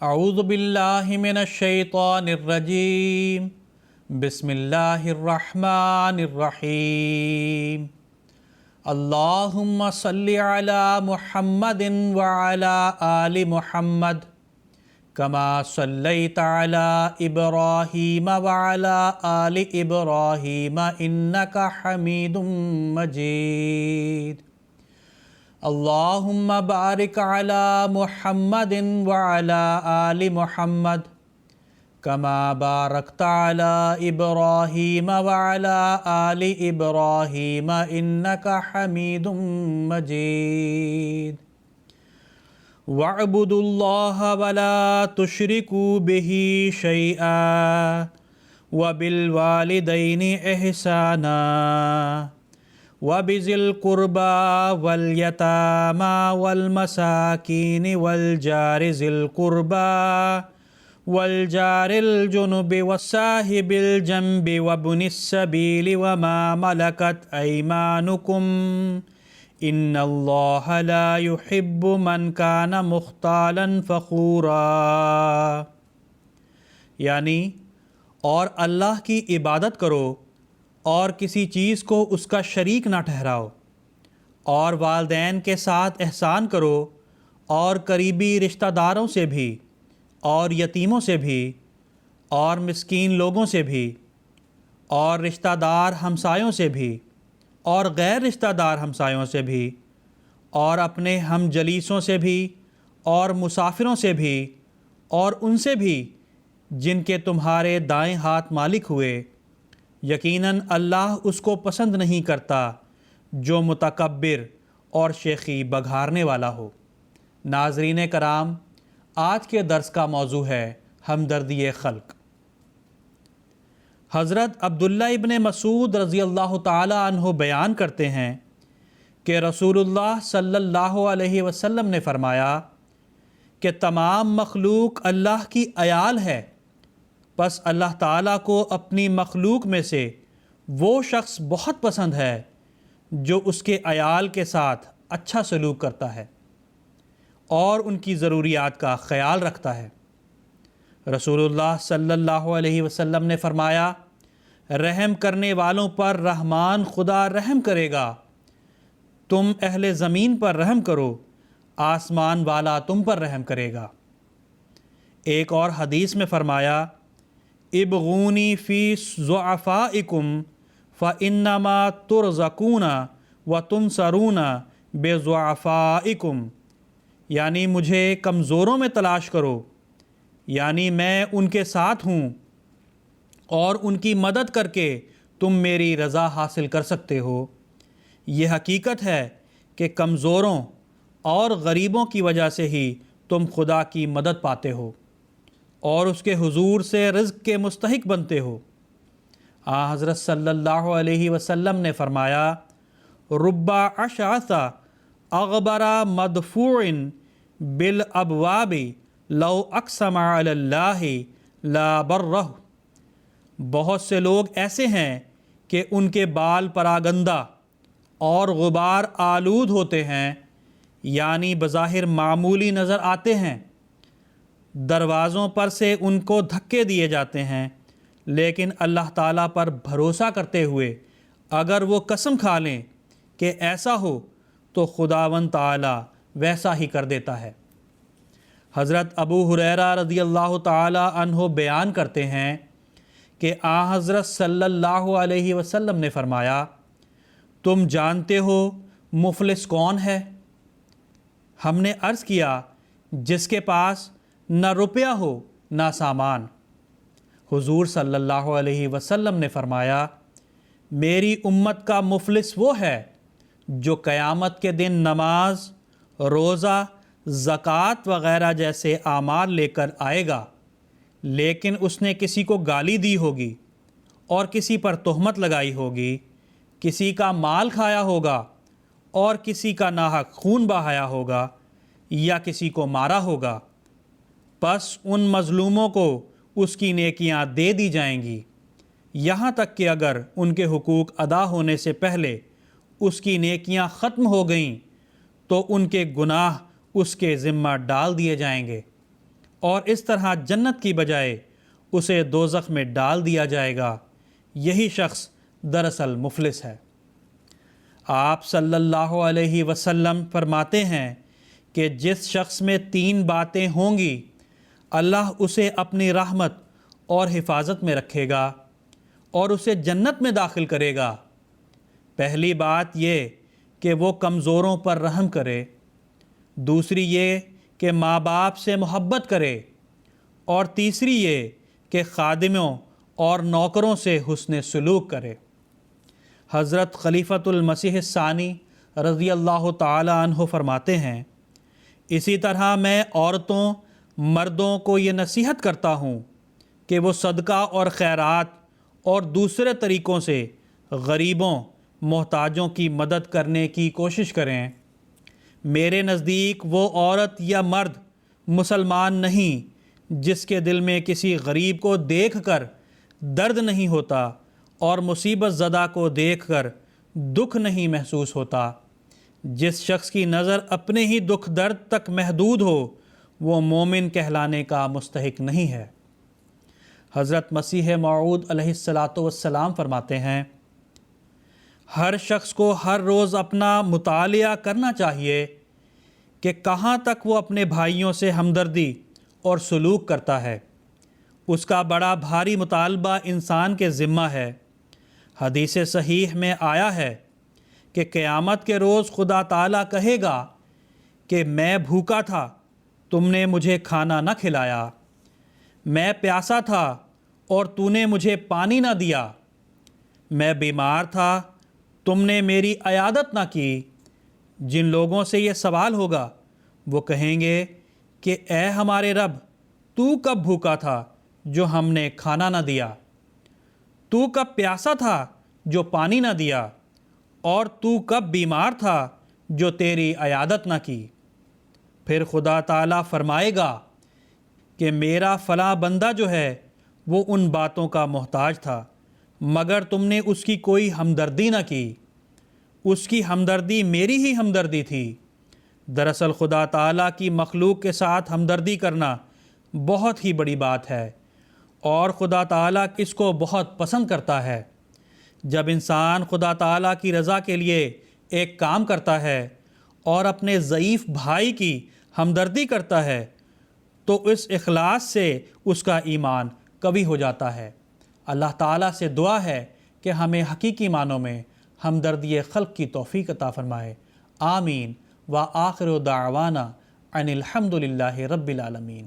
اعوذ باللہ من الشیطان الرجیم بسم اللہ الرحمن الرحیم اللہم صلی علی محمد وعلی آل محمد کما صلیت علی ابراہیم وعلی آل ابراہیم انک حمید مجید اللہم بارک علی محمد وعلی آل محمد کما بارکت علی ابراہیم وعلی آل ابراہیم انک حمید مجید وَاعْبُدُوا اللَّهَ وَلَا تُشْرِكُوا بِهِ شَيْئًا وَبِالْوَالِدَيْنِ إِحْسَانًا وَبِذِي الْقُرْبَى وَالْيَتَامَى وَالْمَسَاكِينِ وَالْجَارِ ذِي الْقُرْبَى وَالْجَارِ الْجُنُبِ وَالصَّاحِبِ الْجَنبِ وَابْنِ السَّبِيلِ وَمَا مَلَكَتْ أَيْمَانُكُمْ ان اللہ لا يحب من کان مختالا فخورا، یعنی اور اللہ کی عبادت کرو اور کسی چیز کو اس کا شریک نہ ٹھہراؤ، اور والدین کے ساتھ احسان کرو اور قریبی رشتہ داروں سے بھی اور یتیموں سے بھی اور مسکین لوگوں سے بھی اور رشتہ دار ہمسایوں سے بھی اور غیر رشتہ دار ہمسایوں سے بھی اور اپنے ہم جلیسوں سے بھی اور مسافروں سے بھی اور ان سے بھی جن کے تمہارے دائیں ہاتھ مالک ہوئے، یقیناً اللہ اس کو پسند نہیں کرتا جو متکبر اور شیخی بگھارنے والا ہو۔ ناظرین کرام، آج کے درس کا موضوع ہے ہمدردی خلق۔ حضرت عبداللہ ابن مسعود رضی اللہ تعالی عنہ بیان کرتے ہیں کہ رسول اللہ صلی اللہ علیہ وسلم نے فرمایا کہ تمام مخلوق اللہ کی عیال ہے، پس اللہ تعالیٰ کو اپنی مخلوق میں سے وہ شخص بہت پسند ہے جو اس کے عیال کے ساتھ اچھا سلوک کرتا ہے اور ان کی ضروریات کا خیال رکھتا ہے۔ رسول اللہ صلی اللہ علیہ وسلم نے فرمایا، رحم کرنے والوں پر رحمان خدا رحم کرے گا، تم اہل زمین پر رحم کرو، آسمان والا تم پر رحم کرے گا۔ ایک اور حدیث میں فرمایا، ابغونی فی ضعفائکم فانما ترزقون وتنصرون بضعفائکم، یعنی مجھے کمزوروں میں تلاش کرو، یعنی میں ان کے ساتھ ہوں اور ان کی مدد کر کے تم میری رضا حاصل کر سکتے ہو۔ یہ حقیقت ہے کہ کمزوروں اور غریبوں کی وجہ سے ہی تم خدا کی مدد پاتے ہو اور اس کے حضور سے رزق کے مستحق بنتے ہو۔ حضرت صلی اللہ علیہ وسلم نے فرمایا، رب اشعث اغبر مدفوع بالابواب لو اقسم علی اللہ لا برہ، بہت سے لوگ ایسے ہیں کہ ان کے بال پراگندہ اور غبار آلود ہوتے ہیں، یعنی بظاہر معمولی نظر آتے ہیں، دروازوں پر سے ان کو دھکے دیے جاتے ہیں، لیکن اللہ تعالیٰ پر بھروسہ کرتے ہوئے اگر وہ قسم کھا لیں کہ ایسا ہو تو خداوند تعالیٰ ویسا ہی کر دیتا ہے۔ حضرت ابو ہریرہ رضی اللہ تعالی عنہ بیان کرتے ہیں کہ حضرت صلی اللہ علیہ وسلم نے فرمایا، تم جانتے ہو مفلس کون ہے؟ ہم نے عرض کیا، جس کے پاس نہ روپیہ ہو نہ سامان۔ حضور صلی اللہ علیہ وسلم نے فرمایا، میری امت کا مفلس وہ ہے جو قیامت کے دن نماز، روزہ، زکوٰۃ وغیرہ جیسے اعمال لے کر آئے گا، لیکن اس نے کسی کو گالی دی ہوگی اور کسی پر تہمت لگائی ہوگی، کسی کا مال کھایا ہوگا اور کسی کا ناحق خون بہایا ہوگا یا کسی کو مارا ہوگا، پس ان مظلوموں کو اس کی نیکیاں دے دی جائیں گی، یہاں تک کہ اگر ان کے حقوق ادا ہونے سے پہلے اس کی نیکیاں ختم ہو گئیں تو ان کے گناہ اس کے ذمہ ڈال دیے جائیں گے اور اس طرح جنت کی بجائے اسے دوزخ میں ڈال دیا جائے گا۔ یہی شخص دراصل مفلس ہے۔ آپ صلی اللہ علیہ وسلم فرماتے ہیں کہ جس شخص میں 3 باتیں ہوں گی اللہ اسے اپنی رحمت اور حفاظت میں رکھے گا اور اسے جنت میں داخل کرے گا۔ پہلی بات یہ کہ وہ کمزوروں پر رحم کرے، دوسری یہ کہ ماں باپ سے محبت کرے، اور تیسری یہ کہ خادموں اور نوکروں سے حسن سلوک کرے۔ حضرت خلیفۃ المسیح الثانی رضی اللہ تعالی عنہ فرماتے ہیں، اسی طرح میں عورتوں مردوں کو یہ نصیحت کرتا ہوں کہ وہ صدقہ اور خیرات اور دوسرے طریقوں سے غریبوں محتاجوں کی مدد کرنے کی کوشش کریں۔ میرے نزدیک وہ عورت یا مرد مسلمان نہیں جس کے دل میں کسی غریب کو دیکھ کر درد نہیں ہوتا اور مصیبت زدہ کو دیکھ کر دکھ نہیں محسوس ہوتا۔ جس شخص کی نظر اپنے ہی دکھ درد تک محدود ہو وہ مومن کہلانے کا مستحق نہیں ہے۔ حضرت مسیح موعود علیہ السلام فرماتے ہیں، ہر شخص کو ہر روز اپنا مطالعہ کرنا چاہیے کہ کہاں تک وہ اپنے بھائیوں سے ہمدردی اور سلوک کرتا ہے۔ اس کا بڑا بھاری مطالبہ انسان کے ذمہ ہے۔ حدیث صحیح میں آیا ہے کہ قیامت کے روز خدا تعالیٰ کہے گا کہ میں بھوکا تھا، تم نے مجھے کھانا نہ کھلایا، میں پیاسا تھا اور تو نے مجھے پانی نہ دیا، میں بیمار تھا، تم نے میری عیادت نہ کی۔ جن لوگوں سے یہ سوال ہوگا وہ کہیں گے کہ اے ہمارے رب، تو کب بھوکا تھا جو ہم نے کھانا نہ دیا، تو کب پیاسا تھا جو پانی نہ دیا، اور تو کب بیمار تھا جو تیری عیادت نہ کی۔ پھر خدا تعالیٰ فرمائے گا کہ میرا فلاں بندہ جو ہے وہ ان باتوں کا محتاج تھا مگر تم نے اس کی کوئی ہمدردی نہ کی، اس کی ہمدردی میری ہی ہمدردی تھی۔ دراصل خدا تعالیٰ کی مخلوق کے ساتھ ہمدردی کرنا بہت ہی بڑی بات ہے اور خدا تعالیٰ اس کو بہت پسند کرتا ہے۔ جب انسان خدا تعالیٰ کی رضا کے لیے ایک کام کرتا ہے اور اپنے ضعیف بھائی کی ہمدردی کرتا ہے تو اس اخلاص سے اس کا ایمان قوی ہو جاتا ہے۔ اللہ تعالیٰ سے دعا ہے کہ ہمیں حقیقی معنوں میں ہمدردی خلق کی توفیق عطا فرمائے۔ آمین۔ وآخر دعوانا ان الحمد للہ رب العالمین۔